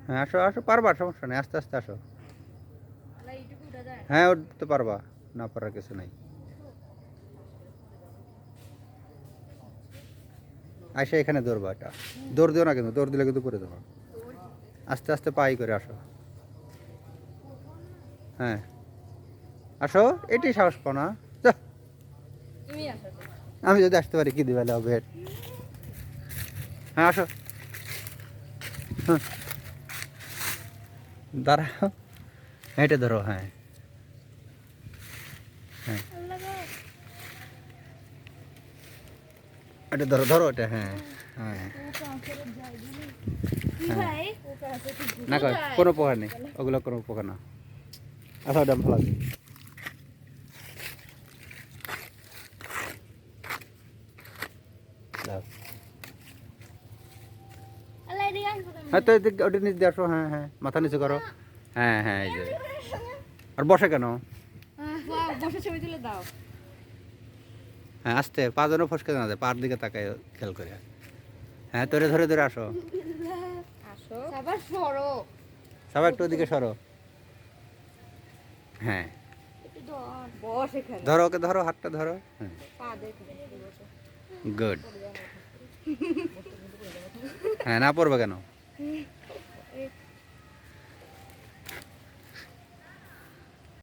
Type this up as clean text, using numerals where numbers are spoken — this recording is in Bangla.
হ্যাঁ আসো আসো, পারবা, সমস্যা নেই, আস্তে আস্তে আসো। হ্যাঁ উঠতে পারবা, না পারার কিছু নাই। আইসা এখানে দৌড়বা, এটা দৌড় দিও না, কিন্তু দৌড় দিলে কিন্তু পড়ে দেবো। আস্তে আস্তে পাই করে আসো। হ্যাঁ আসো, এটাই সাহস পাও না। যাহ, আমি যদি আসতে পারি কি দিবে বেড। হ্যাঁ আসো, হ্যাঁ দাঁড়াও, হেঁটে ধরো, হ্যাঁ হ্যাঁ এটা ধরো, ধরো এটা, হ্যাঁ হ্যাঁ হ্যাঁ। না কর, কোনো উপকার নেই, ওগুলো কোনো উপকার না। আচ্ছা ওটা ভালো আছে। দাও। হ্যাঁ তো ওটা নিচে দিয়ে আসো, হ্যাঁ হ্যাঁ মাথা নিচু করো, হ্যাঁ হ্যাঁ এই যে। আর বসে কেন? বসে ছবি তুলে দাও। হ্যাঁ আস্তে, পা যেন ফসকে না যায়, পার দিকে তাকায় খেয়াল করে। হ্যাঁ তোরে ধরে ধরে আসো, আসো আবার সরো। সবাই একটু ওদিকে সরো। হ্যাঁ বস এখানে। ধরো, ওকে ধরো, হাতটা ধরো, হ্যাঁ পা দেখে বসো। গুড। হ্যাঁ না পড়বে কেন?